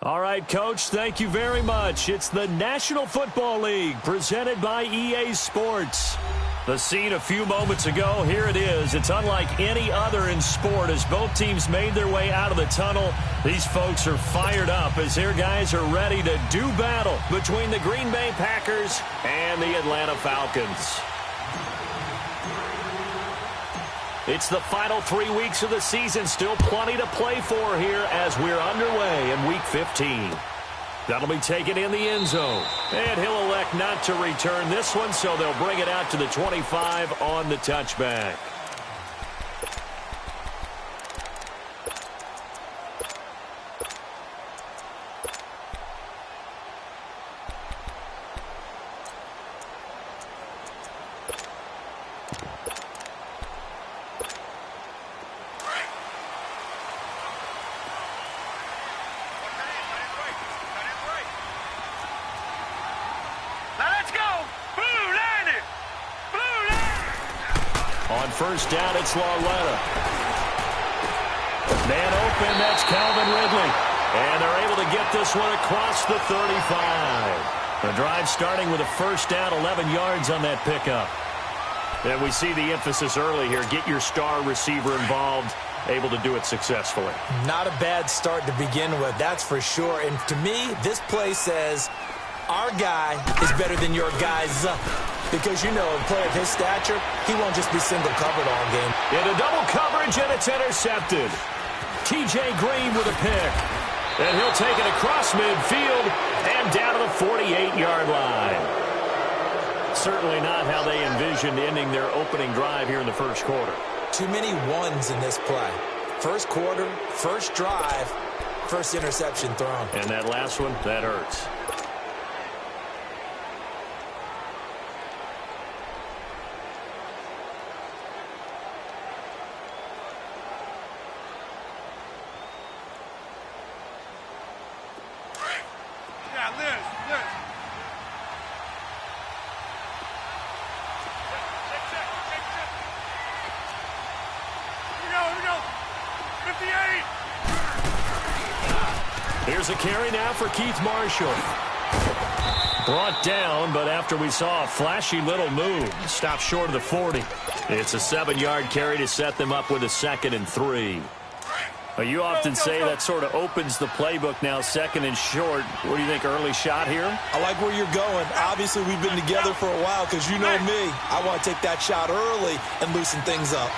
All right, Coach, thank you very much. It's the National Football League presented by EA Sports. The scene a few moments ago, here it is. It's unlike any other in sport as both teams made their way out of the tunnel. These folks are fired up as their guys are ready to do battle between the Green Bay Packers and the Atlanta Falcons. It's the final 3 weeks of the season. Still plenty to play for here as we're underway in Week 15. That'll be taken in the end zone. And he'll elect not to return this one, so they'll bring it out to the 25 on the touchback. First down, it's Lauletta. Man open, that's Calvin Ridley. And they're able to get this one across the 35. The drive starting with a first down, 11 yards on that pickup. And we see the emphasis early here. Get your star receiver involved, able to do it successfully. Not a bad start to begin with, that's for sure. And to me, this play says, our guy is better than your guys. Because, you know, a player of his stature, he won't just be single-covered all game. Into double coverage, and it's intercepted. T.J. Green with a pick. And he'll take it across midfield and down to the 48-yard line. Certainly not how they envisioned ending their opening drive here in the first quarter. Too many ones in this play. First quarter, first drive, first interception thrown. And that last one, that hurts. Here's a carry now for Keith Marshall. Brought down, but after we saw a flashy little move, stopped short of the 40. It's a 7-yard carry to set them up with a 2nd and 3. You often say that sort of opens the playbook now, 2nd and short. What do you think, early shot here? I like where you're going. Obviously, we've been together for a while because you know me. I want to take that shot early and loosen things up.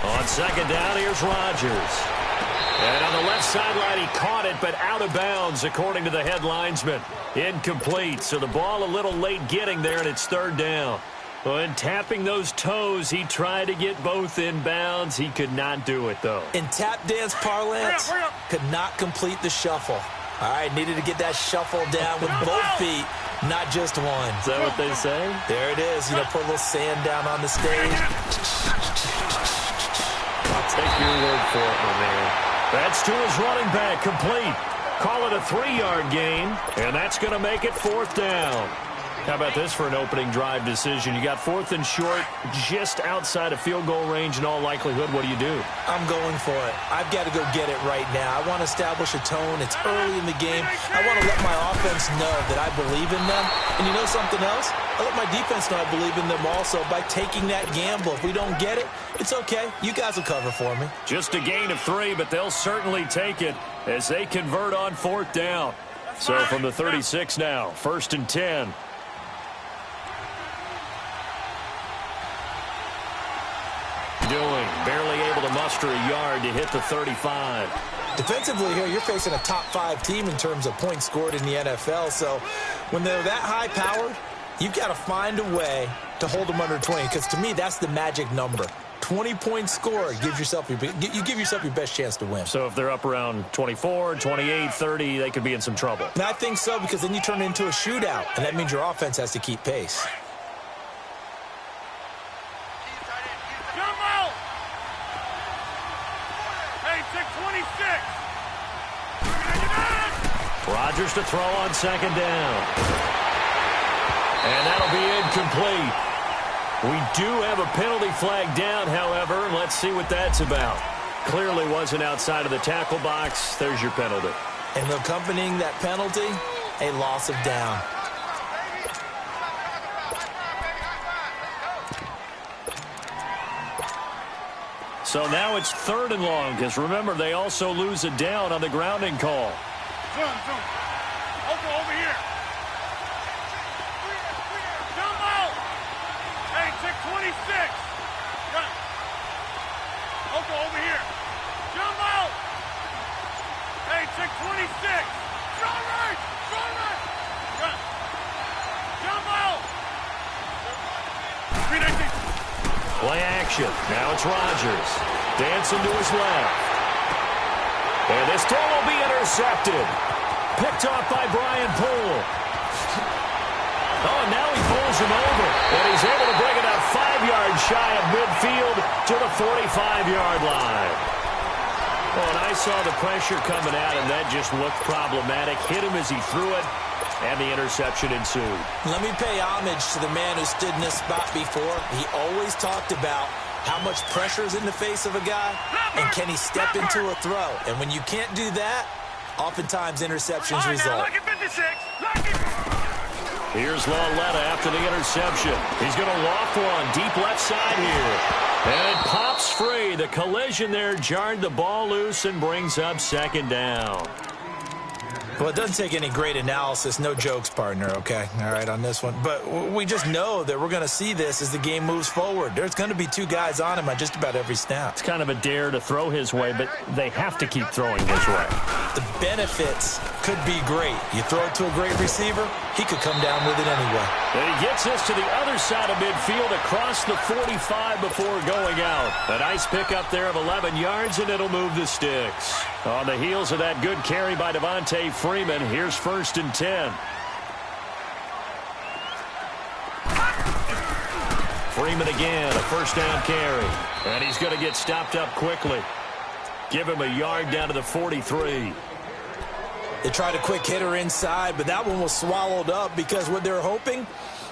On 2nd down, here's Rodgers. And on the left sideline, he caught it, but out of bounds, according to the head linesman. Incomplete, so the ball a little late getting there, and it's 3rd down. When tapping those toes, he tried to get both in bounds. He could not do it, though. In tap dance parlance, could not complete the shuffle. All right, needed to get that shuffle down with both feet, not just one. Is that what they say? There it is. You know, put a little sand down on the stage. I'll take your word for it, my man. That's to his running back, complete. Call it a 3-yard gain, and that's going to make it 4th down. How about this for an opening drive decision? You got 4th and short, just outside of field goal range in all likelihood. What do you do? I'm going for it. I've got to go get it right now. I want to establish a tone. It's early in the game. I want to let my offense know that I believe in them. And you know something else? I let my defense know I believe in them also by taking that gamble. If we don't get it, it's okay. You guys will cover for me. Just a gain of 3, but they'll certainly take it as they convert on 4th down. So from the 36 now, 1st and 10. Barely able to muster a yard to hit the 35. Defensively here, you're facing a top 5 team in terms of points scored in the NFL. So when they're that high-powered, you've got to find a way to hold them under 20. Because to me, that's the magic number. 20 points scored, you give yourself your best chance to win. So if they're up around 24, 28, 30, they could be in some trouble. And I think so, because then you turn it into a shootout, and that means your offense has to keep pace. Rodgers to throw on 2nd down. And that'll be incomplete. We do have a penalty flag down, however. Let's see what that's about. Clearly wasn't outside of the tackle box. There's your penalty. And accompanying that penalty, a loss of down. So now it's 3rd and long, because remember, they also lose a down on the grounding call. Zoom. Over here. Jump out. Hey, check 26. Run. Over here. Jump out. Hey, check 26. Strong right. Run. Jump out. 319. Play action. Now it's Rodgers. Dancing to his left. And this throw will be intercepted. Picked off by Brian Poole. Oh, and now he pulls him over. And he's able to bring it out 5 yards shy of midfield to the 45-yard line. Well, and I saw the pressure coming at him. That just looked problematic. Hit him as he threw it. And the interception ensued. Let me pay homage to the man who stood in this spot before. He always talked about how much pressure is in the face of a guy, and can he step into a throw. And when you can't do that, oftentimes interceptions result. Now, look at 56. Here's Lauletta after the interception. He's going to loft one deep left side here. And it pops free. The collision there jarred the ball loose and brings up 2nd down. Well, it doesn't take any great analysis. No jokes, partner, okay? All right, on this one. But we just know that we're going to see this as the game moves forward. There's going to be 2 guys on him on just about every snap. It's kind of a dare to throw his way, but they have to keep throwing his way. The benefits could be great. You throw it to a great receiver, he could come down with it anyway. And he gets this to the other side of midfield across the 45 before going out. A nice pickup there of 11 yards, and it'll move the sticks. On the heels of that good carry by Devontae Freeman, here's 1st and 10. Freeman again, a 1st down carry. And he's going to get stopped up quickly. Give him a yard down to the 43. They tried a quick hitter inside, but that one was swallowed up because what they're hoping,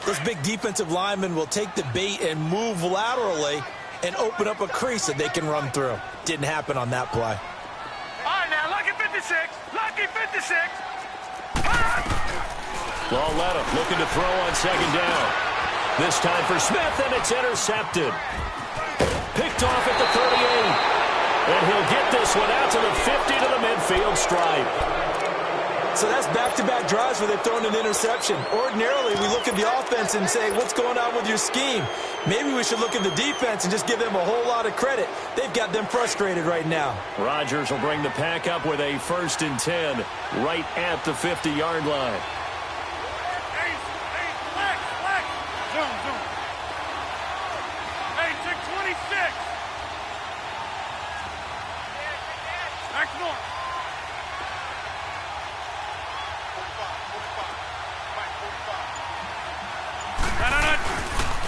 this big defensive lineman will take the bait and move laterally and open up a crease that they can run through. Didn't happen on that play. All right, now, lucky 56. Lucky 56. Lauletta looking to throw on 2nd down. This time for Smith, and it's intercepted. Picked off at the 38. And he'll get this one out to the 50 to the midfield stripe. So that's back-to-back drives where they've thrown an interception. Ordinarily, we look at the offense and say, what's going on with your scheme? Maybe we should look at the defense and just give them a whole lot of credit. They've got them frustrated right now. Rodgers will bring the pack up with a 1st and 10 right at the 50-yard line. Hey, flex. Zoom. Hey, check 26. Back north. 45.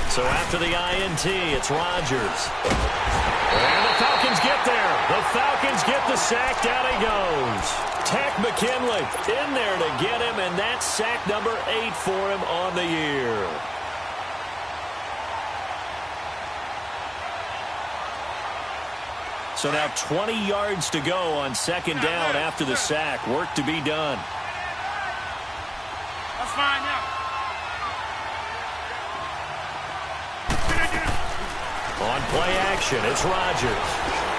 So after the INT, it's Rodgers. And the Falcons get there. The Falcons get the sack. Down he goes. Tack McKinley in there to get him, and that's sack number 8 for him on the year. So now 20 yards to go on 2nd down after the sack. Work to be done. That's fine now. On play action, it's Rodgers.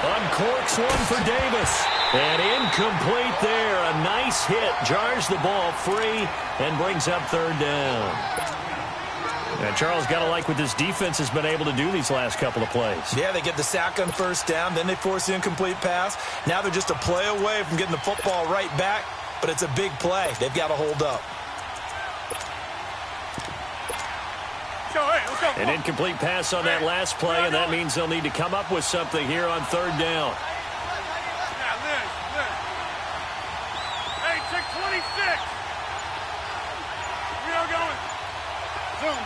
Uncorks one for Davis. And incomplete there. A nice hit. Jars the ball free and brings up 3rd down. And Charles, got to like what this defense has been able to do these last couple of plays. Yeah, they get the sack on 1st down, then they force the incomplete pass. Now they're just a play away from getting the football right back, but it's a big play. They've got to hold up. Let's go. An incomplete pass on that last play, and that means they'll need to come up with something here on 3rd down. Now, Liz. Hey, check 26. We are going. Zoom.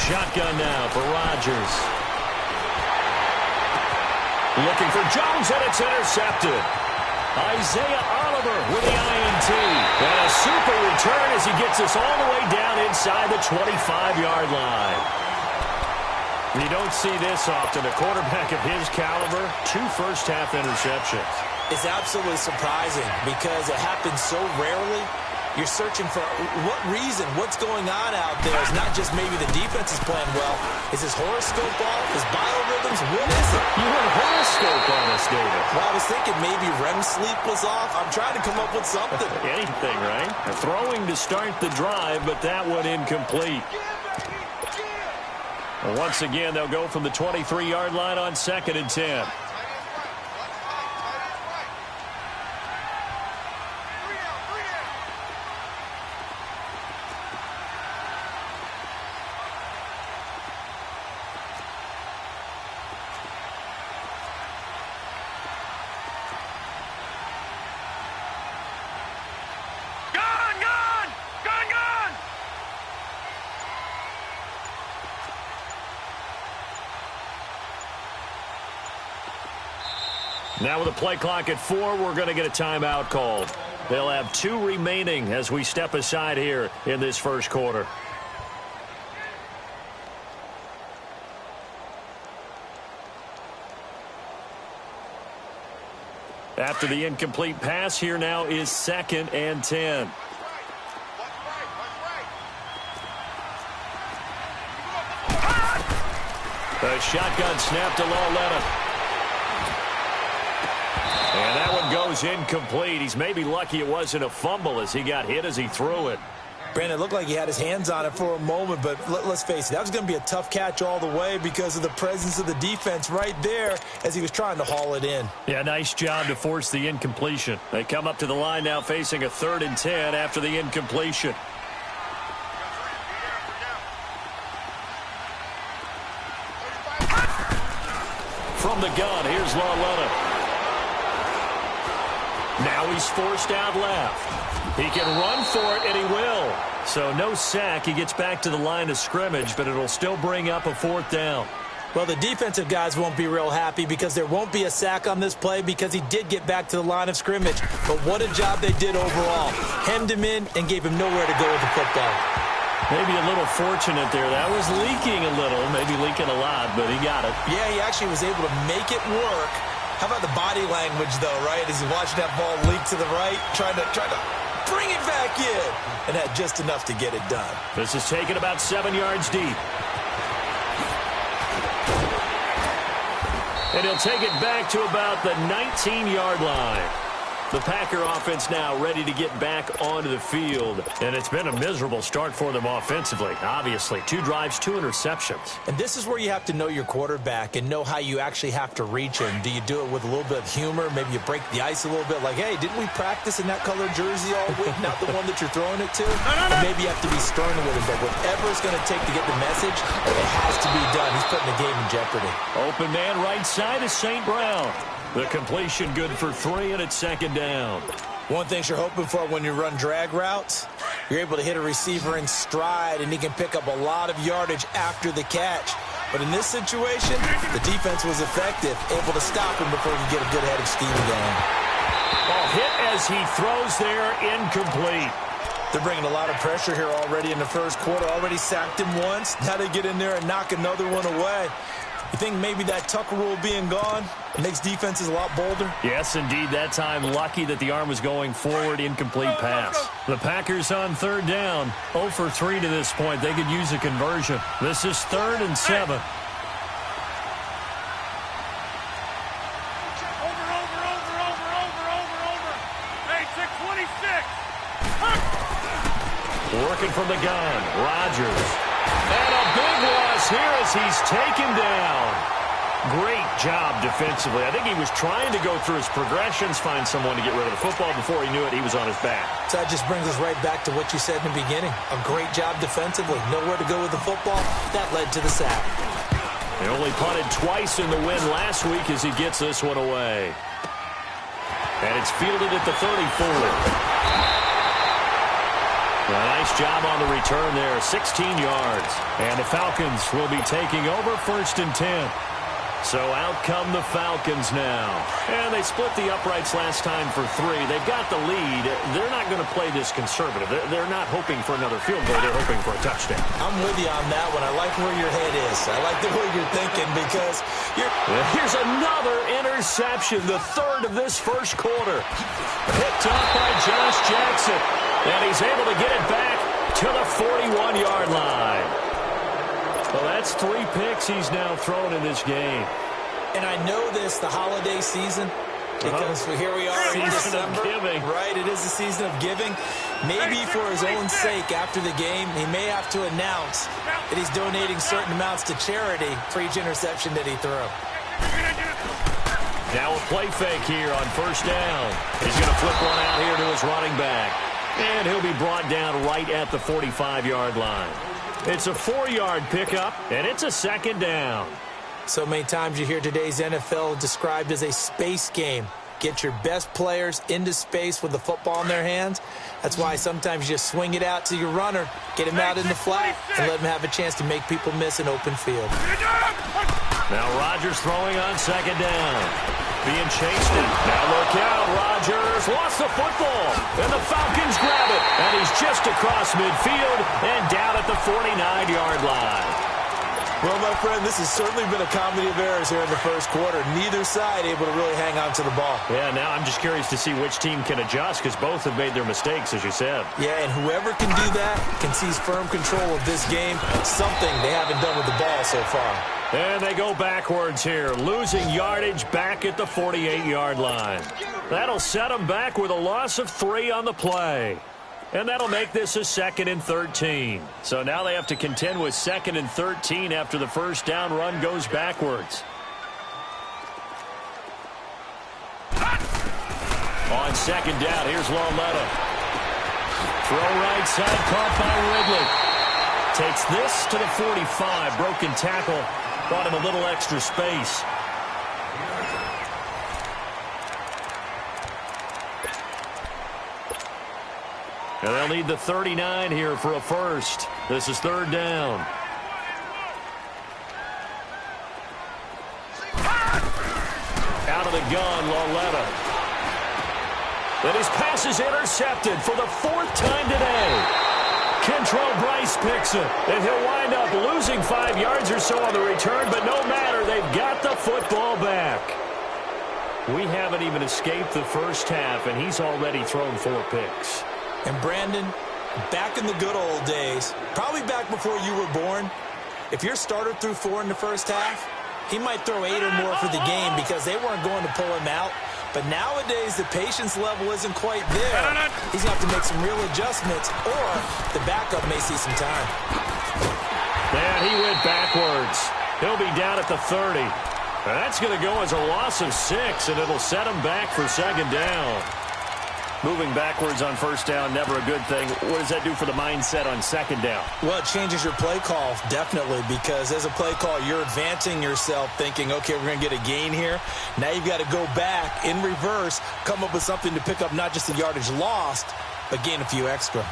Shotgun now for Rodgers. Looking for Jones, and it's intercepted. Isaiah Oliver with the INT. And a super return as he gets us all the way down inside the 25-yard line. You don't see this often. A quarterback of his caliber, 2 first-half interceptions. It's absolutely surprising because it happens so rarely. You're searching for what reason, what's going on out there. It's not just maybe the defense is playing well. Is his horoscope off? His biorhythms? What is it? You had a horoscope on us, David. Well, I was thinking maybe REM sleep was off. I'm trying to come up with something. Anything, right? Throwing to start the drive, but that one incomplete. Well, once again, they'll go from the 23-yard line on 2nd and 10. Now with the play clock at 4, we're going to get a timeout called. They'll have 2 remaining as we step aside here in this first quarter. After the incomplete pass, here now is 2nd and 10. A shotgun snap to Lauletta. And that one goes incomplete. He's maybe lucky it wasn't a fumble as he got hit as he threw it. Brandon, it looked like he had his hands on it for a moment, but let's face it, that was going to be a tough catch all the way because of the presence of the defense right there as he was trying to haul it in. Yeah, nice job to force the incompletion. They come up to the line now facing a 3rd and 10 after the incompletion. From the gun, here's Lauletta. Now he's forced out left. He can run for it, and he will. So no sack. He gets back to the line of scrimmage, but it'll still bring up a 4th down. Well, the defensive guys won't be real happy because there won't be a sack on this play because he did get back to the line of scrimmage. But what a job they did overall. Hemmed him in and gave him nowhere to go with the football. Maybe a little fortunate there. That was leaking a little, maybe leaking a lot, but he got it. Yeah, he actually was able to make it work. How about the body language, though, right? As he watched that ball leak to the right, trying to bring it back in, and had just enough to get it done. This is taken about 7 yards deep. And he'll take it back to about the 19-yard line. The Packer offense now ready to get back onto the field. And it's been a miserable start for them offensively, obviously. 2 drives, 2 interceptions. And this is where you have to know your quarterback and know how you actually have to reach him. Do you do it with a little bit of humor? Maybe you break the ice a little bit like, hey, didn't we practice in that colored jersey all week? Not the one that you're throwing it to? Or maybe you have to be stern with him. But whatever it's going to take to get the message, it has to be done. He's putting the game in jeopardy. Open man right side is St. Brown. The completion good for 3, and it's 2nd down. One thing you're hoping for when you run drag routes, you're able to hit a receiver in stride, and he can pick up a lot of yardage after the catch. But in this situation, the defense was effective, able to stop him before he could get a good head of steam going. Ball hit as he throws there, incomplete. They're bringing a lot of pressure here already in the first quarter. Already sacked him once. Now they get in there and knock another one away. You think maybe that Tucker rule being gone makes defenses a lot bolder? Yes, indeed. That time, lucky that the arm was going forward, incomplete pass. The Packers on 3rd down. 0 for 3 to this point. They could use a conversion. This is 3rd and 7. Hey, 626. Working from the gun, Rodgers. And a big loss here as he's taken down. Great job defensively. I think he was trying to go through his progressions, find someone to get rid of the football. Before he knew it, he was on his back. So that just brings us right back to what you said in the beginning. A great job defensively. Nowhere to go with the football. That led to the sack. They only punted twice in the win last week as he gets this one away. And it's fielded at the 34. A nice job on the return there, 16 yards. And the Falcons will be taking over 1st and 10. So out come the Falcons now. And they split the uprights last time for 3. They've got the lead. They're not going to play this conservative. They're not hoping for another field goal. They're hoping for a touchdown. I'm with you on that one. I like where your head is. I like the way you're thinking because you're... Here's another interception, the third of this first quarter. Picked up by Josh Jackson. And he's able to get it back to the 41-yard line. Well, that's 3 picks he's now thrown in this game. And I know this, the holiday season, because here we are in December. Of giving. Right, it is the season of giving. Maybe for his own sake after the game, he may have to announce that he's donating certain amounts to charity for each interception that he threw. Now a play fake here on first down. He's going to flip one out here to his running back. And he'll be brought down right at the 45-yard line. It's a 4-yard pickup, and it's a second down. So many times you hear today's NFL described as a space game. Get your best players into space with the football in their hands. That's why sometimes you just swing it out to your runner, get him out in the flat, and let him have a chance to make people miss an open field. Now Rodgers throwing on second down. Being chased in. Now look out. Rodgers lost the football. And the Falcons grab it. And he's just across midfield and down at the 49-yard line. Well, my friend, this has certainly been a comedy of errors here in the first quarter. Neither side able to really hang on to the ball. Yeah, now I'm just curious to see which team can adjust because both have made their mistakes, as you said. Yeah, and whoever can do that can seize firm control of this game, something they haven't done with the ball so far. And they go backwards here, losing yardage back at the 48-yard line. That'll set them back with a loss of 3 on the play. And that'll make this a 2nd and 13. So now they have to contend with 2nd and 13 after the first down run goes backwards. On second down, here's Lauletta. Throw right side, caught by Ridley. Takes this to the 45. Broken tackle. Brought him a little extra space. And they'll need the 39 here for a first. This is third down. Out of the gun, Lauletta. And his pass is intercepted for the 4th time today. Kentrell Bryce picks it, and he'll wind up losing 5 yards or so on the return, but no matter, they've got the football back. We haven't even escaped the first half, and he's already thrown 4 picks. And Brandon, back in the good old days, probably back before you were born, if your starter threw 4 in the first half, he might throw 8 or more for the game because they weren't going to pull him out. But nowadays, the patience level isn't quite there. He's going to have to make some real adjustments, or the backup may see some time. And he went backwards. He'll be down at the 30. That's going to go as a loss of 6, and it'll set him back for second down. Moving backwards on first down, never a good thing. What does that do for the mindset on second down? Well, it changes your play call, definitely, because as a play call, you're advancing yourself thinking, okay, we're going to get a gain here. Now you've got to go back in reverse, come up with something to pick up not just the yardage lost, but gain a few extra.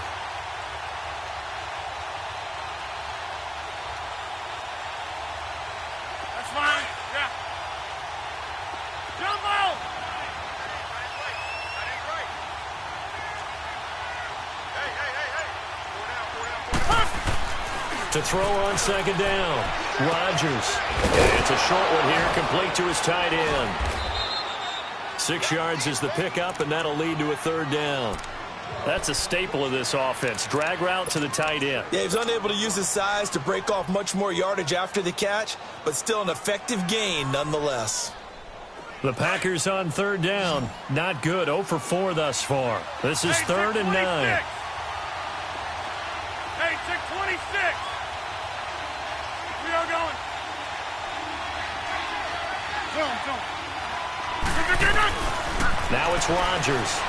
That's fine. Yeah. Jump out. To throw on second down, Rodgers. And it's a short one here, complete to his tight end. 6 yards is the pickup, and that'll lead to a third down. That's a staple of this offense. Drag route to the tight end. Yeah, he was unable to use his size to break off much more yardage after the catch, but still an effective gain nonetheless. The Packers on third down. Not good. 0 for 4 thus far. This is 3rd and 9. Hey, 626. We are going. Zoom. Now it's Rodgers.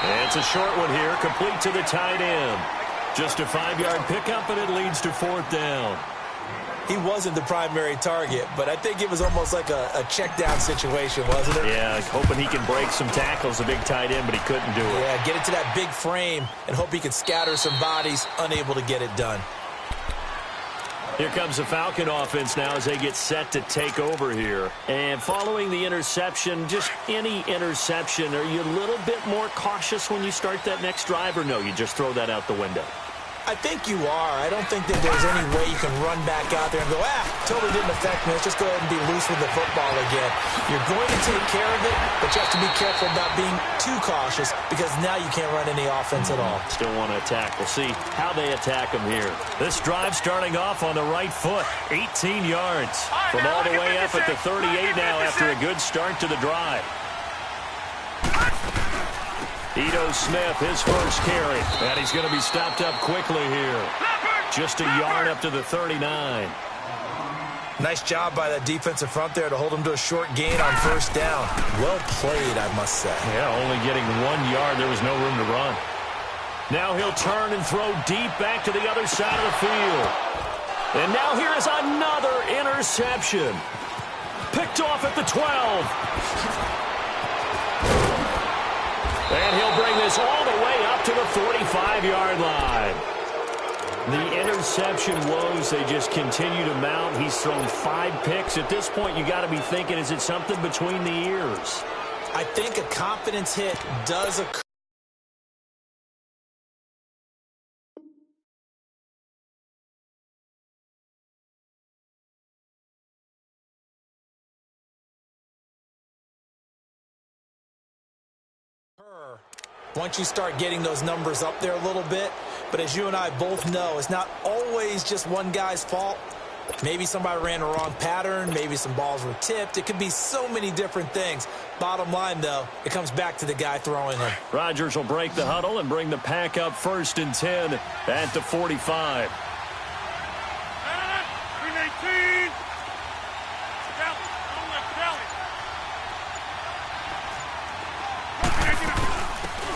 And it's a short one here, complete to the tight end. Just a 5-yard pickup, and it leads to 4th down. He wasn't the primary target, but I think it was almost like a check down situation, wasn't it? Yeah, hoping he can break some tackles, a big tight end, but he couldn't do it. Yeah, get it to that big frame and hope he could scatter some bodies, unable to get it done. Here comes the Falcon offense now as they get set to take over here. And following the interception, just any interception, are you a little bit more cautious when you start that next drive, or no, you just throw that out the window? I think you are. I don't think that there's any way you can run back out there and go, totally didn't affect me. Let's just go ahead and be loose with the football again. You're going to take care of it, but you have to be careful about being too cautious because now you can't run any offense at all. Still want to attack. We'll see how they attack them here. This drive starting off on the right foot, 18 yards. From all the way up at the 38 now after a good start to the drive. Ito Smith, his first carry, and he's going to be stopped up quickly here. Just a yard up to the 39. Nice job by that defensive front there to hold him to a short gain on first down. Well played, I must say. Yeah, only getting 1 yard. There was no room to run. Now he'll turn and throw deep back to the other side of the field. And now here is another interception. Picked off at the 12. And he'll bring this all the way up to the 45-yard line. The interception woes, they just continue to mount. He's thrown 5 picks. At this point, you got to be thinking, is it something between the ears? I think a confidence hit does occur. Once you start getting those numbers up there a little bit. But as you and I both know, it's not always just one guy's fault. Maybe somebody ran a wrong pattern. Maybe some balls were tipped. It could be so many different things. Bottom line, though, it comes back to the guy throwing them. Rodgers will break the huddle and bring the pack up 1st and 10 at the 45. 319.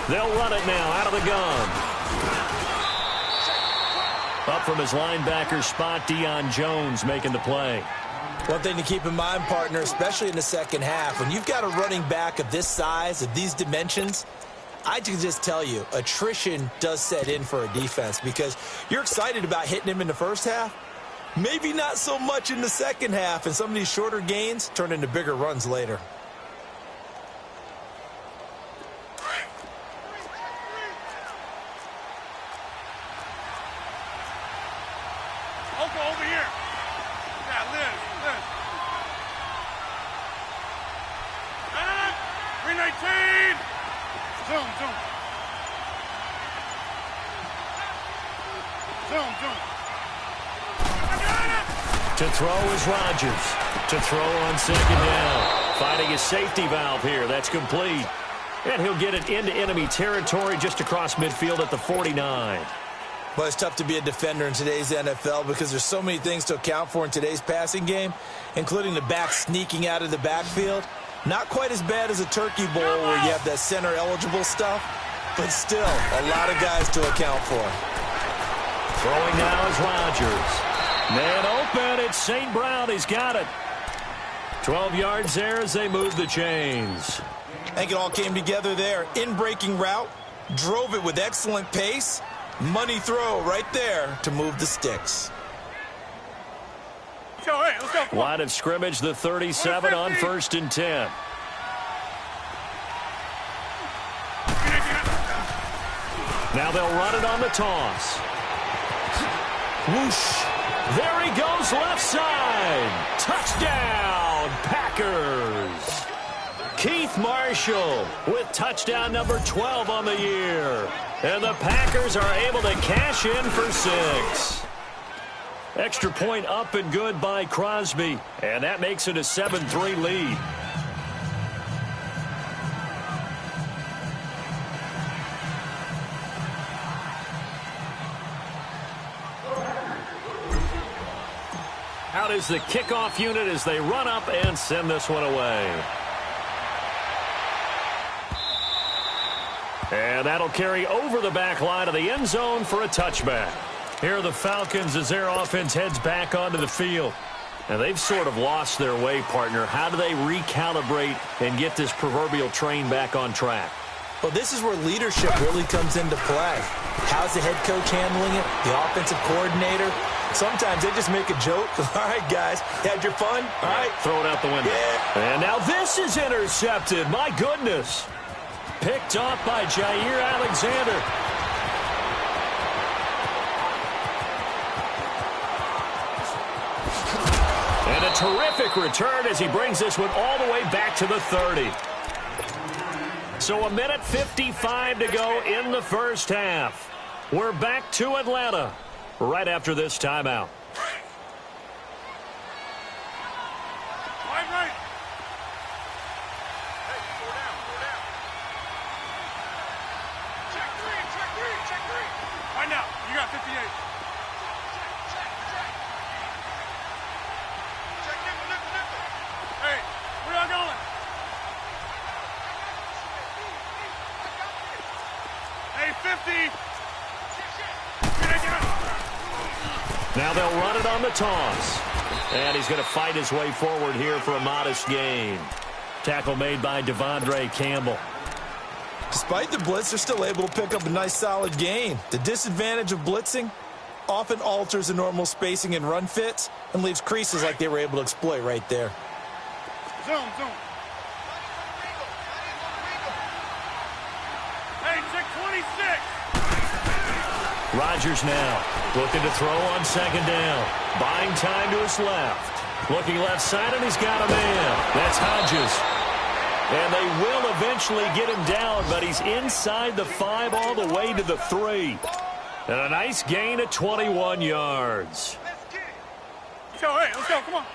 They'll run it now out of the gun. Up from his linebacker spot, Deion Jones making the play. One thing to keep in mind, partner, especially in the second half, when you've got a running back of this size, of these dimensions, I can just tell you, attrition does set in for a defense because you're excited about hitting him in the first half. Maybe not so much in the second half, and some of these shorter gains turn into bigger runs later. Over here. Yeah, Liz. 319. Zoom. To throw is Rodgers. To throw on 2nd down. Finding his safety valve here. That's complete. And he'll get it into enemy territory just across midfield at the 49. Well, it's tough to be a defender in today's NFL because there's so many things to account for in today's passing game, including the back sneaking out of the backfield. Not quite as bad as a turkey bowl where you have that center-eligible stuff, but still a lot of guys to account for. Throwing now is Rodgers. Man open, it's St. Brown. He's got it. 12 yards there as they move the chains. I think it all came together there. In-breaking route, drove it with excellent pace. Money throw right there to move the sticks. Let's go. Line of scrimmage, the 37 on 1st and 10. Now they'll run it on the toss. Whoosh. There he goes left side. Touchdown, Packers. Keith Marshall with touchdown number 12 on the year. And the Packers are able to cash in for 6. Extra point up and good by Crosby. And that makes it a 7-3 lead. Out is the kickoff unit as they run up and send this one away. And that'll carry over the back line of the end zone for a touchback. Here are the Falcons as their offense heads back onto the field. And they've sort of lost their way, partner. How do they recalibrate and get this proverbial train back on track? Well, this is where leadership really comes into play. How's the head coach handling it? The offensive coordinator? Sometimes they just make a joke. All right, guys, had your fun? All right. Throw it out the window. Yeah. And now this is intercepted. My goodness. Picked off by Jair Alexander. And a terrific return as he brings this one all the way back to the 30. So 1:55 to go in the first half. We're back to Atlanta right after this timeout. Right. Check three. Right now, you got 58. Check nickel. Hey, where y'all going? Hey, 50. Now they'll run it on the toss. And he's going to fight his way forward here for a modest gain. Tackle made by Devondre Campbell. Despite the blitz, they're still able to pick up a nice solid gain. The disadvantage of blitzing often alters the normal spacing and run fits and leaves creases like they were able to exploit right there. Zoom. Hey, check 26. Rodgers now looking to throw on second down. Buying time to his left. Looking left side, and he's got a man. That's Hodges. And they will eventually get him down, but he's inside the 5 all the way to the 3. And a nice gain of 21 yards. Let's go, come on.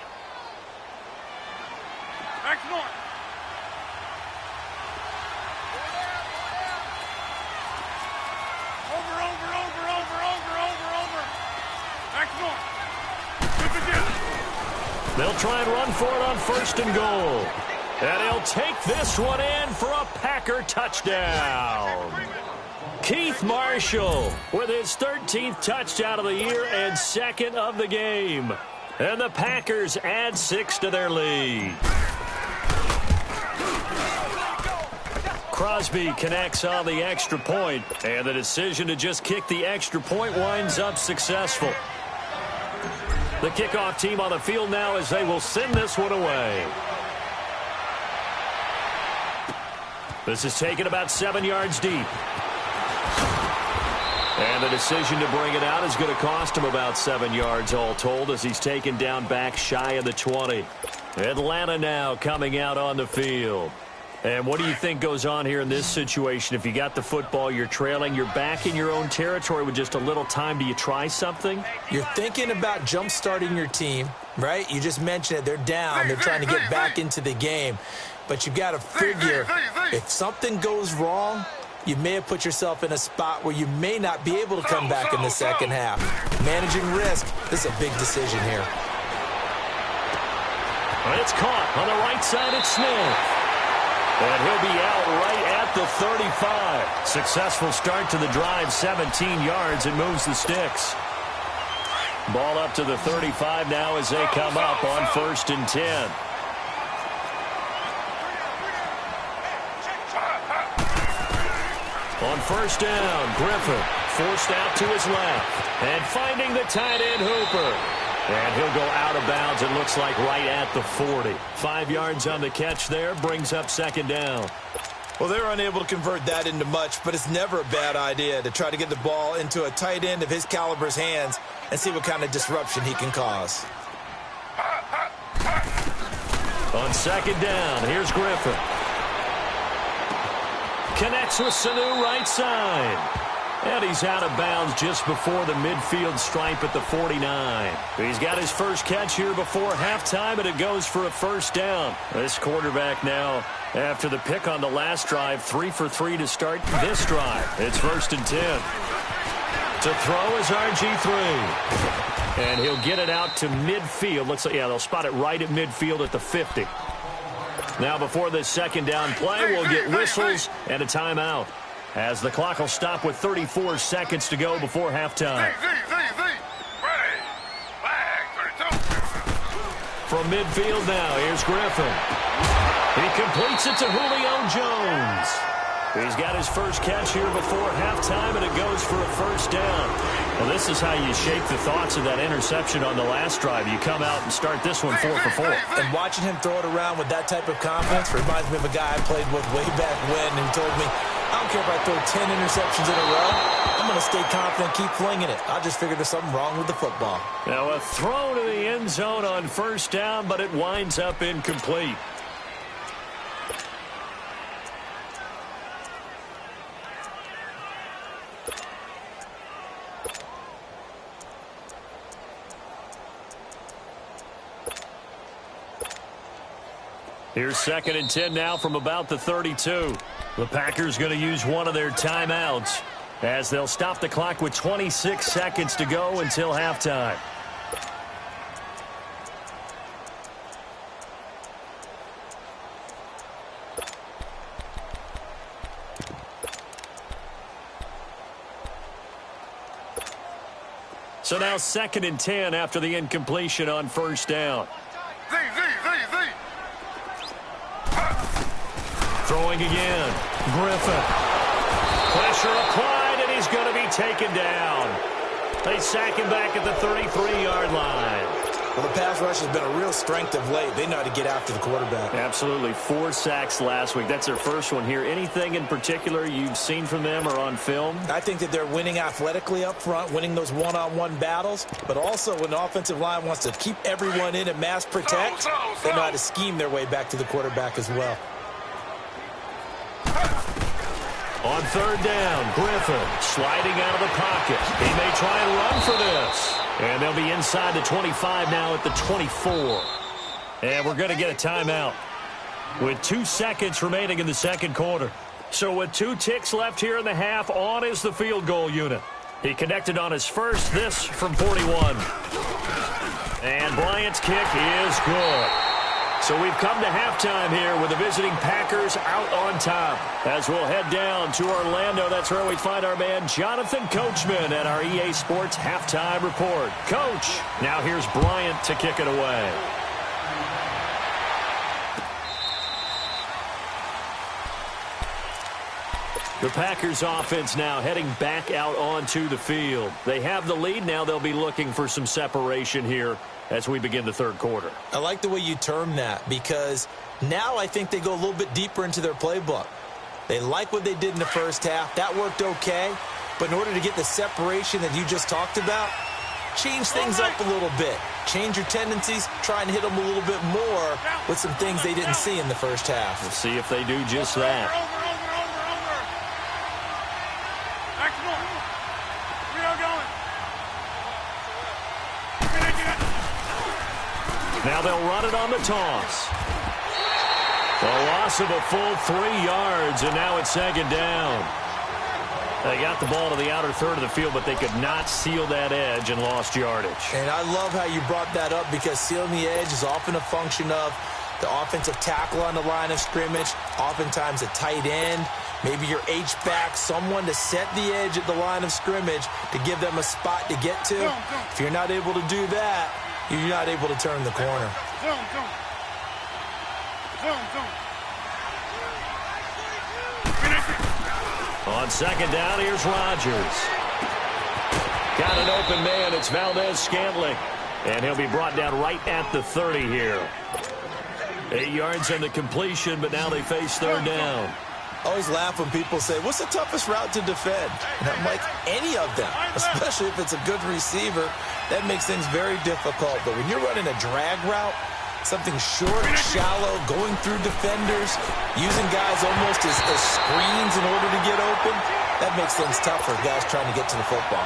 Back to north. Over. Back to north. Keep it down. They'll try and run for it on first and goal. And he'll take this one in for a Packer touchdown. Keith Marshall with his 13th touchdown of the year and second of the game. And the Packers add 6 to their lead. Crosby connects on the extra point, and the decision to just kick the extra point winds up successful. The kickoff team on the field now as they will send this one away. This is taken about 7 yards deep. And the decision to bring it out is going to cost him about 7 yards all told as he's taken down back shy of the 20. Atlanta now coming out on the field. And what do you think goes on here in this situation? If you got the football, you're trailing, you're back in your own territory with just a little time. Do you try something? You're thinking about jump-starting your team, right? You just mentioned it. They're down. They're trying to get back into the game. But you've got to figure if something goes wrong, you may have put yourself in a spot where you may not be able to come back in the second half. Managing risk, this is a big decision here. It's caught on the right side. It's Smith. And he'll be out right at the 35. Successful start to the drive, 17 yards, and moves the sticks. Ball up to the 35 now as they come up on 1st and 10. On first down, Griffin forced out to his left. And finding the tight end, Hooper. And he'll go out of bounds, it looks like right at the 40. 5 yards on the catch there, brings up second down. Well, they were unable to convert that into much, but it's never a bad idea to try to get the ball into a tight end of his caliber's hands and see what kind of disruption he can cause. On second down, here's Griffin. Connects with Sanu right side. And he's out of bounds just before the midfield stripe at the 49. He's got his first catch here before halftime, and it goes for a first down. This quarterback now, after the pick on the last drive, 3 for 3 to start this drive. It's 1st and 10. To throw is RG3. And he'll get it out to midfield. Looks like, yeah, they'll spot it right at midfield at the 50. Now before this second down play, we'll get whistles and a timeout, as the clock will stop with 34 seconds to go before halftime. From midfield now, here's Griffin. He completes it to Julio Jones. He's got his first catch here before halftime, and it goes for a first down. Well, this is how you shape the thoughts of that interception on the last drive. You come out and start this one 4 for 4. And watching him throw it around with that type of confidence reminds me of a guy I played with way back when who told me, I don't care if I throw 10 interceptions in a row. I'm going to stay confident, keep flinging it. I just figured there's something wrong with the football. Now a throw to the end zone on first down, but it winds up incomplete. Here's 2nd and 10 now from about the 32. The Packers going to use one of their timeouts as they'll stop the clock with 26 seconds to go until halftime. So now 2nd and 10 after the incompletion on first down. Throwing again. Griffin. Pressure applied, and he's going to be taken down. They sack him back at the 33-yard line. Well, the pass rush has been a real strength of late. They know how to get after the quarterback. Absolutely. 4 sacks last week. That's their first one here. Anything in particular you've seen from them or on film? I think that they're winning athletically up front, winning those one-on-one battles, but also when the offensive line wants to keep everyone in and mass protect, they know how to scheme their way back to the quarterback as well. On third down, Griffin sliding out of the pocket. He may try and run for this. And they'll be inside the 25 now at the 24. And we're going to get a timeout with 2 seconds remaining in the second quarter. So with 2 ticks left here in the half, on is the field goal unit. He connected on his first, this from 41. And Bryant's kick is good. So we've come to halftime here with the visiting Packers out on top. As we'll head down to Orlando, that's where we find our man Jonathan Coachman at our EA Sports Halftime Report. Coach, now here's Bryant to kick it away. The Packers offense now heading back out onto the field. They have the lead. Now they'll be looking for some separation here as we begin the third quarter. I like the way you term that because now I think they go a little bit deeper into their playbook. They like what they did in the first half. That worked okay. But in order to get the separation that you just talked about, change things up a little bit. Change your tendencies. Try and hit them a little bit more with some things they didn't see in the first half. We'll see if they do just that. Now they'll run it on the toss. A loss of a full 3 yards, and now it's second down. They got the ball to the outer third of the field, but they could not seal that edge and lost yardage. And I love how you brought that up because sealing the edge is often a function of the offensive tackle on the line of scrimmage, oftentimes a tight end, maybe your H-back, someone to set the edge at the line of scrimmage to give them a spot to get to. If you're not able to do that, you're not able to turn the corner. On second down, here's Rodgers. Got an open man. It's Valdez-Scantling. And he'll be brought down right at the 30 here. 8 yards on the completion, but now they face third down. I always laugh when people say, what's the toughest route to defend? And I'm like, any of them, especially if it's a good receiver. That makes things very difficult. But when you're running a drag route, something short, shallow, going through defenders, using guys almost as screens in order to get open, that makes things tough for guys trying to get to the football.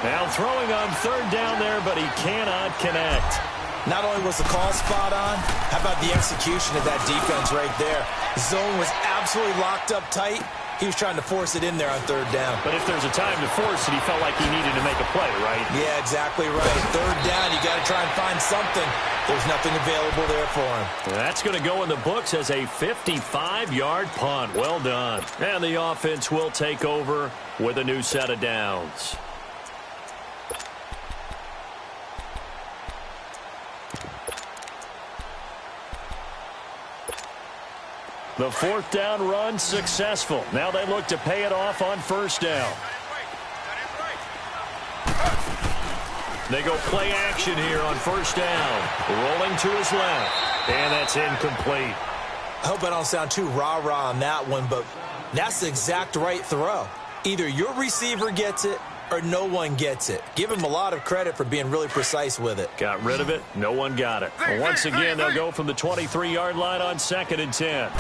Now throwing on third down there, but he cannot connect. Not only was the call spot on, how about the execution of that defense right there? Zone was absolutely locked up tight. He was trying to force it in there on third down. But if there's a time to force it, he felt like he needed to make a play, right? Yeah, exactly right. Third down, you got to try and find something. There's nothing available there for him. That's going to go in the books as a 55-yard punt. Well done. And the offense will take over with a new set of downs. The fourth down run successful. Now they look to pay it off on first down. They go play action here on first down. Rolling to his left. And that's incomplete. I hope I don't sound too rah-rah on that one, but that's the exact right throw. Either your receiver gets it or no one gets it. Give him a lot of credit for being really precise with it. Got rid of it. No one got it. And once again, they'll go from the 23-yard line on 2nd and 10.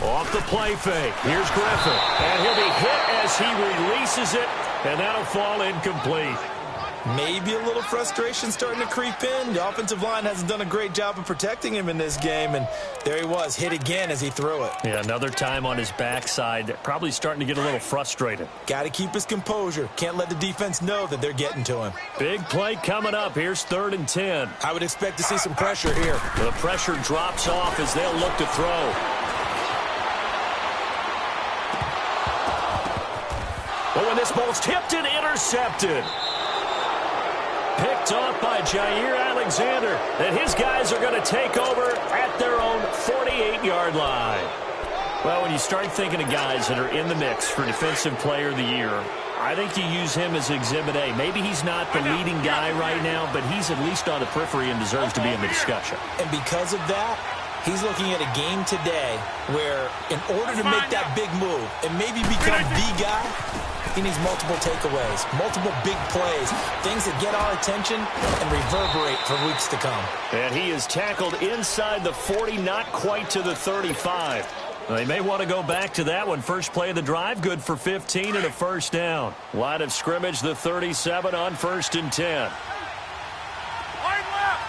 Off the play fake. Here's Griffin. And he'll be hit as he releases it, and that'll fall incomplete. Maybe a little frustration starting to creep in. The offensive line hasn't done a great job of protecting him in this game, and there he was, hit again as he threw it. Yeah, another time on his backside, probably starting to get a little frustrated. Got to keep his composure. Can't let the defense know that they're getting to him. Big play coming up. Here's 3rd and 10. I would expect to see some pressure here. The pressure drops off as they'll look to throw. But when this ball's tipped and intercepted. Picked off by Jair Alexander. And his guys are going to take over at their own 48-yard line. Well, when you start thinking of guys that are in the mix for Defensive Player of the Year, I think you use him as Exhibit A. Maybe he's not the leading guy right now, but he's at least on the periphery and deserves to be in the discussion. And because of that, he's looking at a game today where in order to make that big move and maybe become the guy, he needs multiple takeaways, multiple big plays, things that get our attention and reverberate for weeks to come. And he is tackled inside the 40, not quite to the 35. They may want to go back to that one. First play of the drive, good for 15 and a first down. Line of scrimmage, the 37 on 1st and 10. Wide left.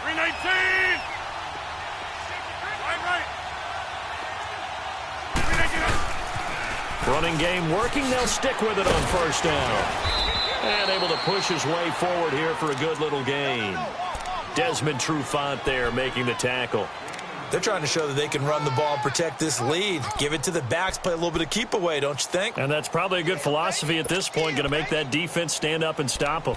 319. Wide right. 319. Running game working. They'll stick with it on first down. And able to push his way forward here for a good little gain. Desmond Trufant there making the tackle. They're trying to show that they can run the ball and protect this lead. Give it to the backs, play a little bit of keep away, don't you think? And that's probably a good philosophy at this point. Going to make that defense stand up and stop them.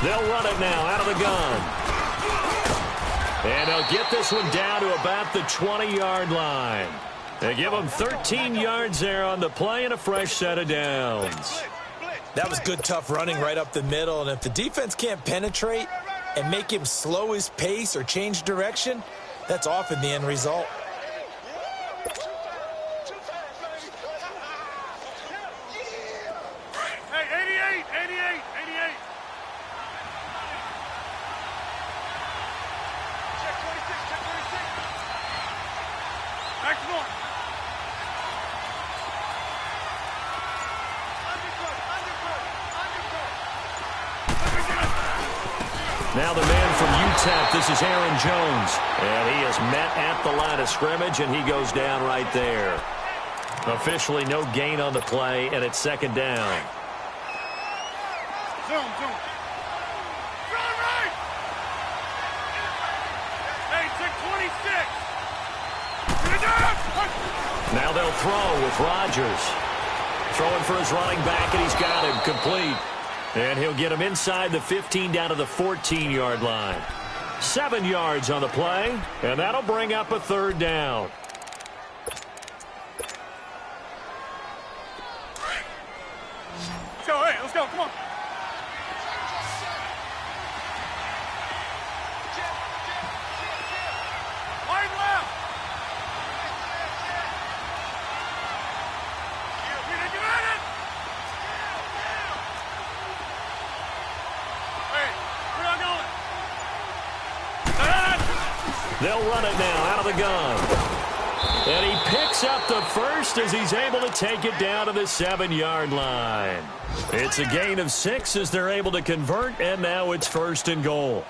They'll run it now out of the gun. And they'll get this one down to about the 20-yard line. They give them 13 yards there on the play and a fresh set of downs. That was good, tough running right up the middle. And if the defense can't penetrate and make him slow his pace or change direction, that's often the end result. Hey, 88. Excellent. Now the man from UTEP, this is Aaron Jones. And he is met at the line of scrimmage, and he goes down right there. Officially no gain on the play, and it's 2nd down. Zoom. Run right. Hey, check 26. Now they'll throw with Rodgers. Throwing for his running back, and he's got him complete. And he'll get him inside the 15 down to the 14-yard line. 7 yards on the play, and that'll bring up a 3rd down. So, hey, let's go. Come on. Wide left. Hey, we're not going. They'll run it now out of the gun. And he picks up the first as he's able to take it down to the 7-yard line. It's a gain of 6 as they're able to convert, and now it's 1st and goal.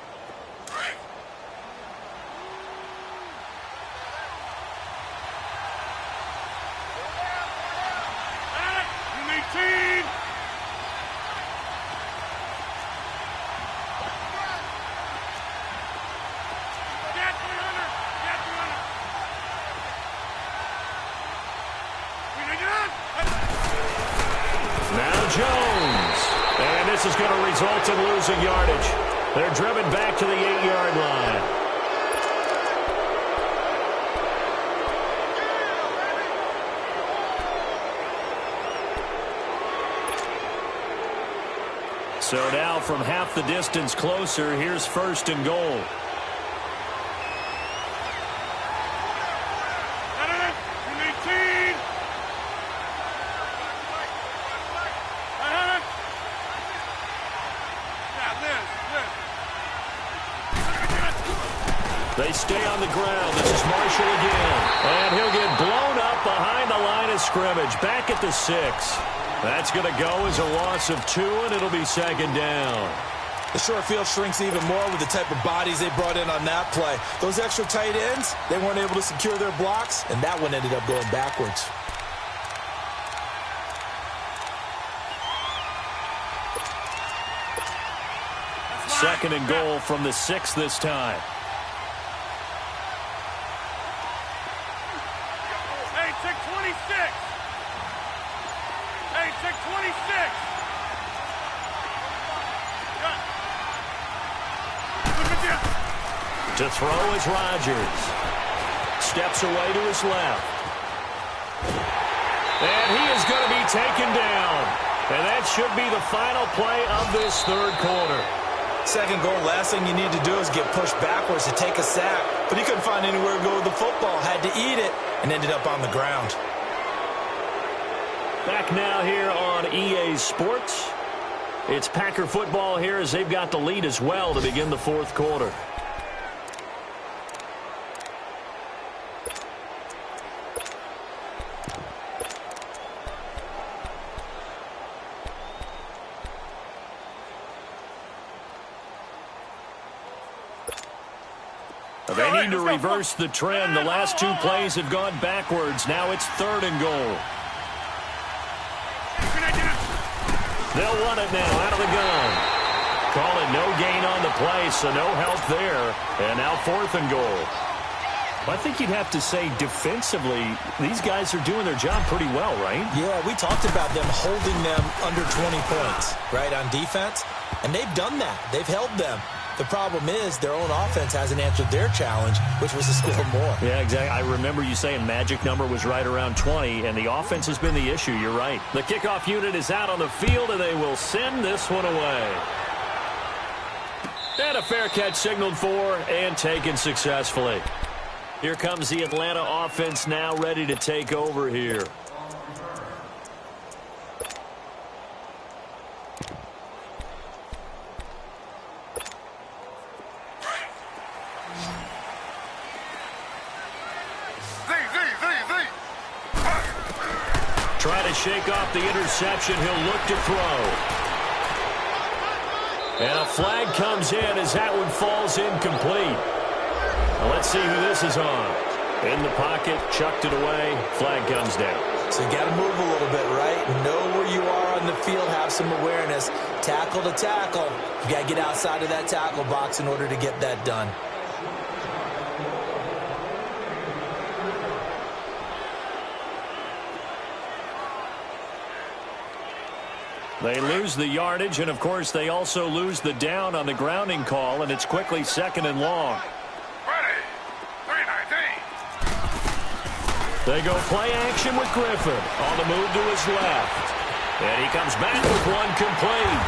this is going to result in losing yardage. They're driven back to the 8-yard line. So now from half the distance closer, here's 1st and goal. They stay on the ground. This is Marshall again. And he'll get blown up behind the line of scrimmage. Back at the 6. That's going to go as a loss of 2, and it'll be 2nd down. The short field shrinks even more with the type of bodies they brought in on that play. Those extra tight ends, they weren't able to secure their blocks, and that one ended up going backwards. Second and goal from the 6 this time. Hey, check 26. Hey, check 26. To throw is Rodgers. Steps away to his left. And he is going to be taken down. And that should be the final play of this 3rd quarter. Second goal, last thing you need to do is get pushed backwards to take a sack. But he couldn't find anywhere to go with the football. Had to eat it and ended up on the ground. Back now here on EA Sports. It's Packer football here as they've got the lead as well to begin the 4th quarter. They need to reverse the trend. The last 2 plays have gone backwards. Now it's 3rd and goal. They'll run it now out of the gun. Call it no gain on the play, so no help there. And now 4th and goal. I think you'd have to say defensively, these guys are doing their job pretty well, right? Yeah, we talked about them holding them under 20 points, right, on defense. And they've done that. They've held them. The problem is their own offense hasn't answered their challenge, which was to score more. Yeah, exactly. I remember you saying magic number was right around 20, and the offense has been the issue. You're right. The kickoff unit is out on the field, and they will send this one away. And a fair catch signaled for and taken successfully. Here comes the Atlanta offense now ready to take over here. Try to shake off the interception. He'll look to throw. And a flag comes in as that one falls incomplete. Now let's see who this is on. In the pocket, chucked it away. Flag comes down. So you got to move a little bit, right? Know where you are on the field. Have some awareness. Tackle to tackle. You got to get outside of that tackle box in order to get that done. They lose the yardage, and, of course, they also lose the down on the grounding call, and it's quickly 2nd and long. Ready. 3-19. They go play action with Griffin on the move to his left. And he comes back with one complete.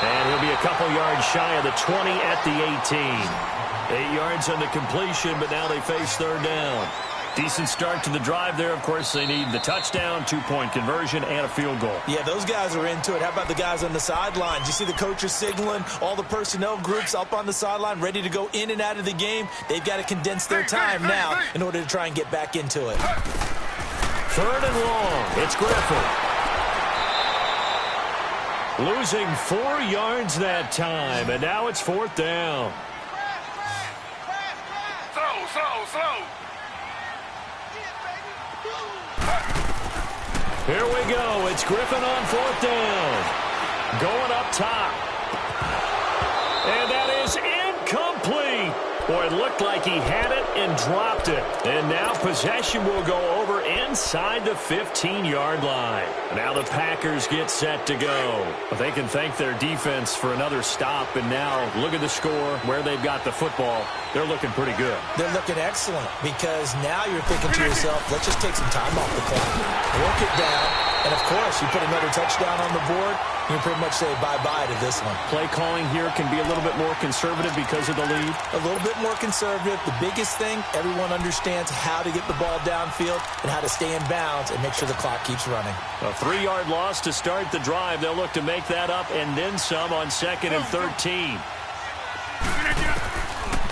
And he'll be a couple yards shy of the 20 at the 18. 8 yards on the completion, but now they face 3rd down. Decent start to the drive there. Of course, they need the touchdown, 2-point conversion, and a field goal. Yeah, those guys are into it. How about the guys on the sidelines? You see the coaches signaling, all the personnel groups up on the sideline, ready to go in and out of the game. They've got to condense their time now in order to try and get back into it. 3rd and long. It's Griffin. Losing 4 yards that time, and now it's 4th down. Slow. Here we go. It's Griffin on 4th down. Going up top. And that is incomplete. Boy, it looked like he had it and dropped it. And now possession will go over inside the 15-yard line. Now the Packers get set to go. But they can thank their defense for another stop. And now look at the score, where they've got the football. They're looking pretty good. They're looking excellent because now you're thinking to yourself, let's just take some time off the clock, work it down, and of course, you put another touchdown on the board, you can pretty much say bye-bye to this one. Play calling here can be a little bit more conservative because of the lead. A little bit more conservative. The biggest thing, everyone understands how to get the ball downfield and how to stay in bounds and make sure the clock keeps running. A 3-yard loss to start the drive. They'll look to make that up and then some on 2nd and 13.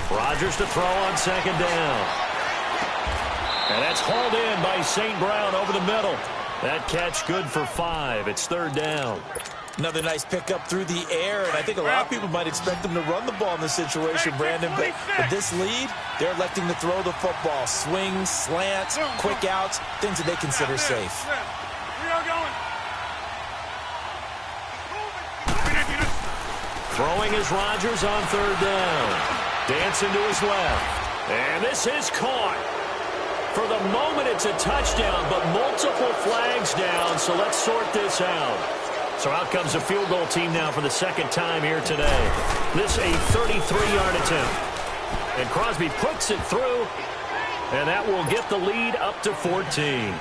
Rodgers to throw on 2nd down. And that's hauled in by St. Brown over the middle. That catch good for 5. It's 3rd down. Another nice pickup through the air, and I think a lot of people might expect them to run the ball in this situation, Brandon, but with this lead, they're electing to throw the football. Swings, slants, quick outs, things that they consider safe. Throwing is Rodgers on 3rd down. Dancing to his left. And this is caught. For the moment, it's a touchdown, but multiple flags down, so let's sort this out. So out comes a field goal team now for the 2nd time here today. This a 33-yard attempt. And Crosby puts it through, and that will get the lead up to 14.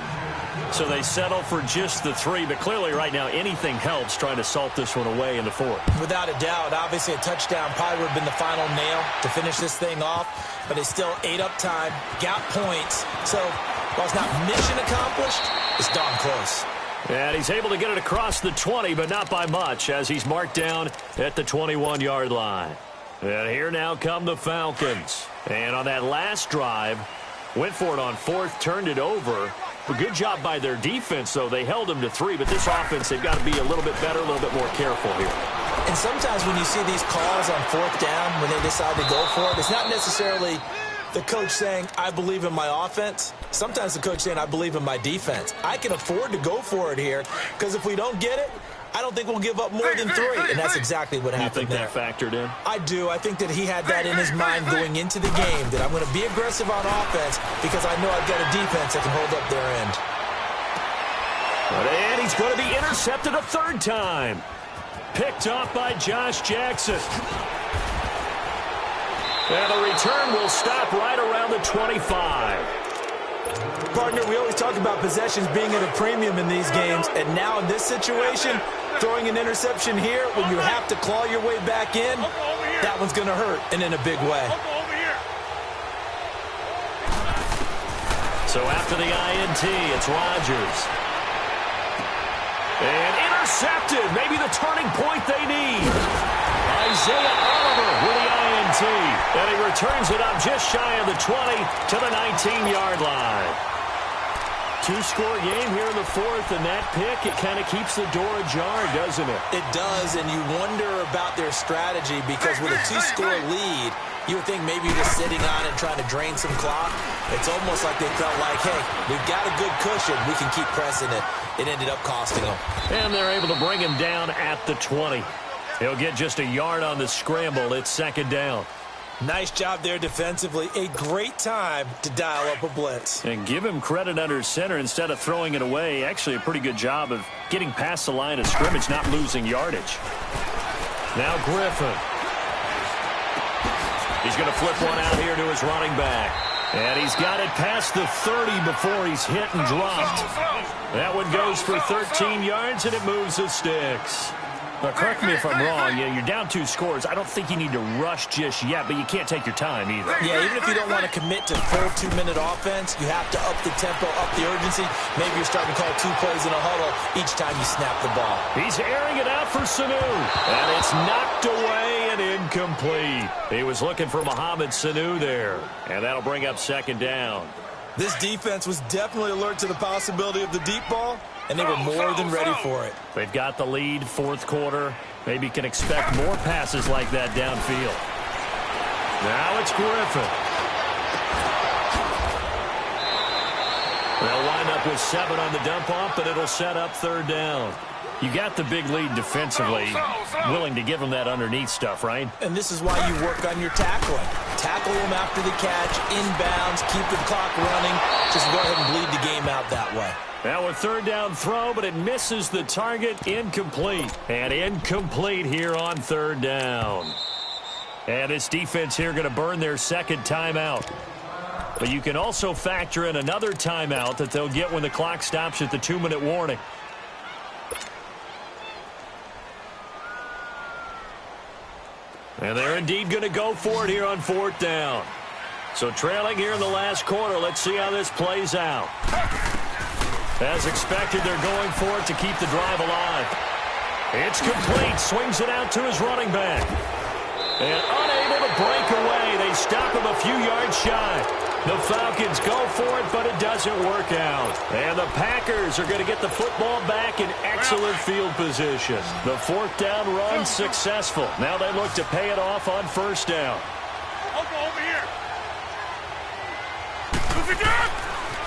So they settle for just the 3, but clearly right now anything helps trying to salt this one away in the 4th. Without a doubt, obviously a touchdown probably would have been the final nail to finish this thing off, but it's still ate up time, got points. So while it's not mission accomplished, it's darn close. And he's able to get it across the 20, but not by much, as he's marked down at the 21-yard line. And here now come the Falcons. And on that last drive, went for it on 4th, turned it over. A good job by their defense, though. They held them to 3, but this offense, they've got to be a little bit better, a little bit more careful here. And sometimes when you see these calls on 4th down, when they decide to go for it, it's not necessarily the coach saying, I believe in my offense. Sometimes the coach saying, I believe in my defense. I can afford to go for it here, because if we don't get it, I don't think we'll give up more than 3, and that's exactly what happened there. You think that factored in? I do. I think that he had that in his mind going into the game, that I'm going to be aggressive on offense because I know I've got a defense that can hold up their end. And he's going to be intercepted a 3rd time. Picked off by Josh Jackson. And the return will stop right around the 25. Partner, we always talk about possessions being at a premium in these games, and now in this situation, throwing an interception here when you have to claw your way back in, that one's going to hurt, and in a big way. So after the INT, it's Rodgers. And intercepted, maybe the turning point they need. Isaiah Oliver with the INT. And he returns it up just shy of the 20 to the 19-yard line. 2-score game here in the 4th, and that pick, it kind of keeps the door ajar, doesn't it? It does, and you wonder about their strategy because with a 2-score lead, you would think maybe you're just sitting on it trying to drain some clock. It's almost like they felt like, hey, we've got a good cushion. We can keep pressing it. It ended up costing them. And they're able to bring him down at the 20. He'll get just a yard on the scramble. It's 2nd down. Nice job there defensively. A great time to dial up a blitz. And give him credit under center instead of throwing it away. Actually a pretty good job of getting past the line of scrimmage, not losing yardage. Now Griffin. He's going to flip one out here to his running back. And he's got it past the 30 before he's hit and dropped. That one goes for 13 yards, and it moves the sticks. Now, correct me if I'm wrong. Yeah, you're down 2 scores. I don't think you need to rush just yet, but you can't take your time either. Yeah, even if you don't want to commit to full 2-minute offense, you have to up the tempo, up the urgency. Maybe you're starting to call 2 plays in a huddle each time you snap the ball. He's airing it out for Sanu, and it's knocked away and incomplete. He was looking for Mohamed Sanu there, and that'll bring up 2nd down. This defense was definitely alert to the possibility of the deep ball, and they were more than ready for it. They've got the lead, 4th quarter. Maybe can expect more passes like that downfield. Now it's Griffin. They'll wind up with 7 on the dump-off, but it'll set up 3rd down. You got the big lead defensively, willing to give them that underneath stuff, right? And this is why you work on your tackling. Tackle them after the catch, inbounds, keep the clock running. Just go ahead and bleed the game out that way. Now a third down throw, but it misses the target. Incomplete. And incomplete here on third down. And this defense here going to burn their second timeout. But you can also factor in another timeout that they'll get when the clock stops at the 2-minute warning. And they're indeed going to go for it here on fourth down. So trailing here in the last quarter. Let's see how this plays out. As expected, they're going for it to keep the drive alive. It's complete. Swings it out to his running back. And unable to break away. They stop him a few yards shy. The Falcons go for it, but it doesn't work out. And the Packers are going to get the football back in excellent field position. The fourth down run successful. Now they look to pay it off on first down. Over here. Who's it got?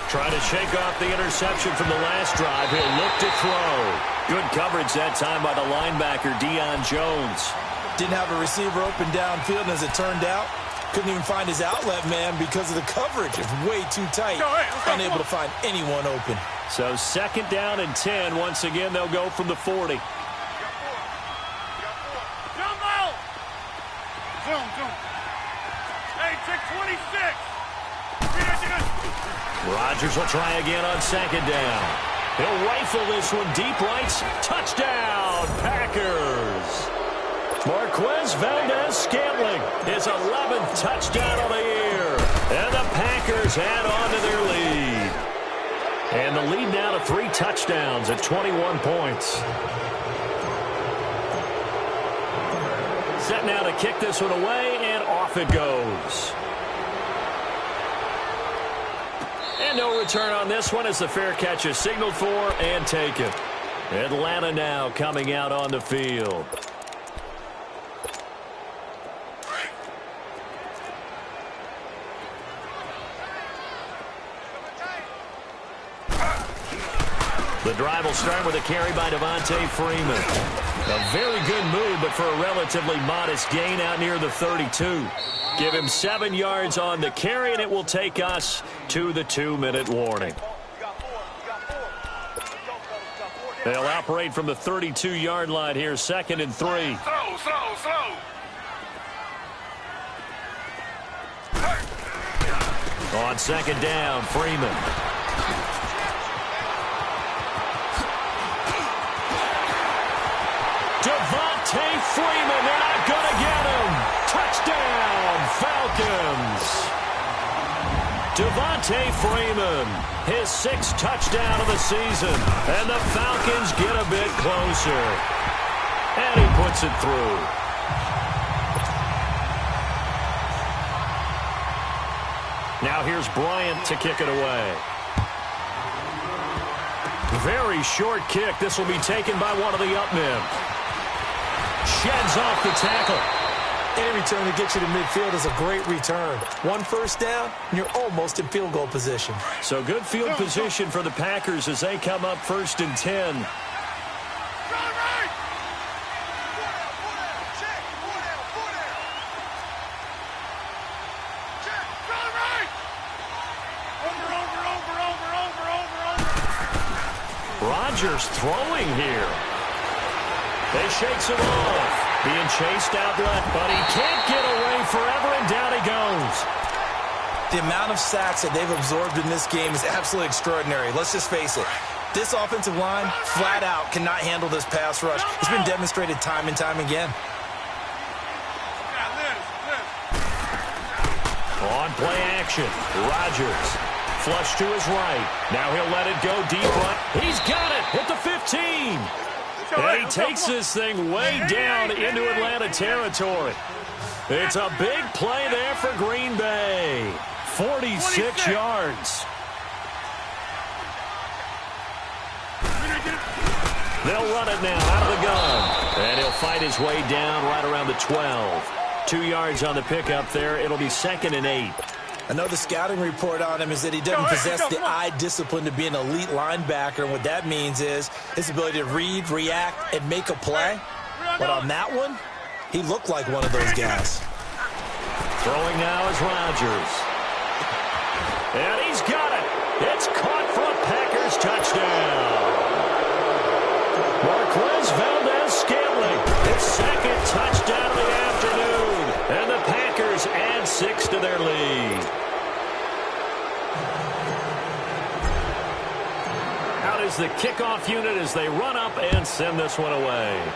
Trying to shake off the interception from the last drive. He'll look to throw. Good coverage that time by the linebacker, Deion Jones. Didn't have a receiver open downfield, and as it turned out, couldn't even find his outlet man because of the coverage. It's way too tight. Unable to find anyone open. So second down and 10. Once again, they'll go from the 40. Jump out. Zoom. Hey, check 26. Rodgers will try again on second down. He'll rifle this one deep right. Touchdown, Packers. Marquez Valdez-Scantling, his 11th touchdown of the year. And the Packers add on to their lead. And the lead now to 3 touchdowns at 21 points. Set now to kick this one away, and off it goes. And no return on this one as the fair catch is signaled for and taken. Atlanta now coming out on the field. The drive will start with a carry by Devontae Freeman. A very good move, but for a relatively modest gain out near the 32. Give him 7 yards on the carry, and it will take us to the 2-minute warning. They'll operate from the 32-yard line here, 2nd and 3. Slow. On second down, Freeman. Devontae Freeman, they're not going to get him. Touchdown, Falcons. Devontae Freeman, his 6th touchdown of the season. And the Falcons get a bit closer. And he puts it through. Now here's Bryant to kick it away. Very short kick. This will be taken by one of the up men. Sheds off the tackle. Any return to get you to midfield is a great return. 1 first down, and you're almost in field goal position. So good field position for the Packers as they come up 1st and 10. Rodgers throwing here. They shakes it off. Being chased out left, but he can't get away forever, and down he goes. The amount of sacks that they've absorbed in this game is absolutely extraordinary. Let's just face it. This offensive line, flat out, cannot handle this pass rush. It's been demonstrated time and time again. On play action, Rodgers. Flush to his right. Now he'll let it go deep right. He's got it at the 15. And he takes this thing way down into Atlanta territory. It's a big play there for Green Bay. 46 yards. They'll run it now out of the gun. And he'll fight his way down right around the 12. 2 yards on the pickup there. It'll be 2nd and 8. I know the scouting report on him is that he doesn't possess the eye discipline to be an elite linebacker. And what that means is his ability to read, react, and make a play. But on that one, he looked like one of those guys. Throwing now is Rodgers. And he's got it. It's caught for a Packers touchdown. Marquez Valdez-Scantling, his second touchdown of the afternoon. And the Packers add 6 to their lead. Out is the kickoff unit as they run up and send this one away.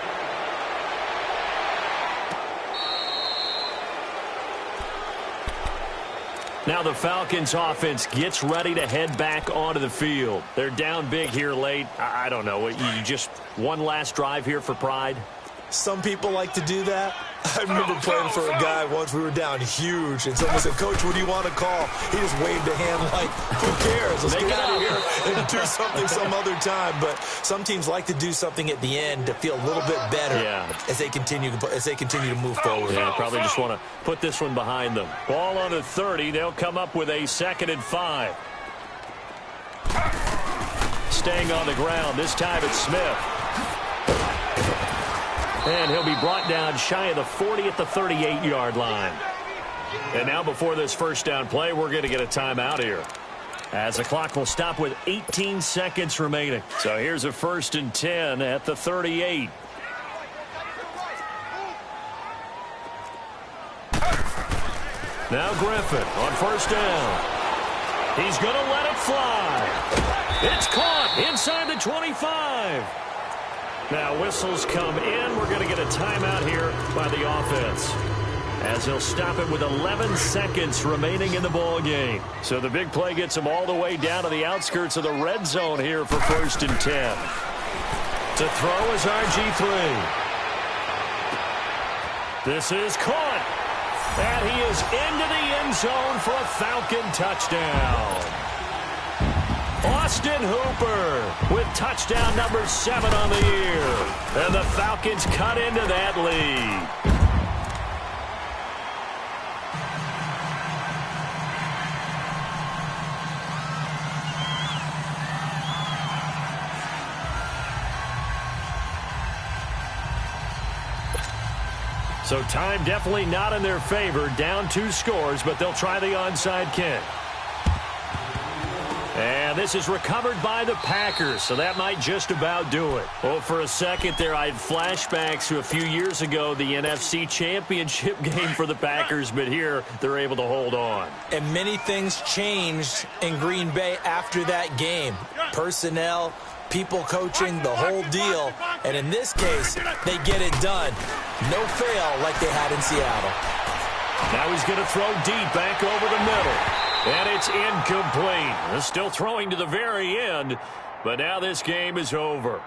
Now the Falcons offense gets ready to head back onto the field. They're down big here late. I don't know. You just one last drive here for pride? Some people like to do that. I remember playing for a guy once. We were down huge, and someone said, "Coach, what do you want to call?" He just waved a hand like, "Who cares? Let's get out of here and do something some other time." But some teams like to do something at the end to feel a little bit better as they continue to move forward. Yeah, probably just want to put this one behind them. Ball on the 30. They'll come up with a 2nd and 5. Staying on the ground. This time it's Smith. And he'll be brought down shy of the 40 at the 38-yard line. And now before this first down play, we're going to get a timeout here, as the clock will stop with 18 seconds remaining. So here's a 1st and 10 at the 38. Now Griffin on 1st down. He's going to let it fly. It's caught inside the 25. Now whistles come in. We're going to get a timeout here by the offense, as he'll stop it with 11 seconds remaining in the ball game. So the big play gets him all the way down to the outskirts of the red zone here for 1st and 10. To throw is RG3. This is caught. And he is into the end zone for a Falcon touchdown. Austin Hooper with touchdown number 7 on the year. And the Falcons cut into that lead. So time definitely not in their favor. Down 2 scores, but they'll try the onside kick. And this is recovered by the Packers, so that might just about do it. Well, for a second there, I had flashbacks to a few years ago, the NFC Championship game for the Packers, but here they're able to hold on. And many things changed in Green Bay after that game. Personnel, people coaching, the whole deal. And in this case, they get it done. No fail like they had in Seattle. Now he's going to throw deep back over the middle. And it's incomplete. Still throwing to the very end, but now this game is over.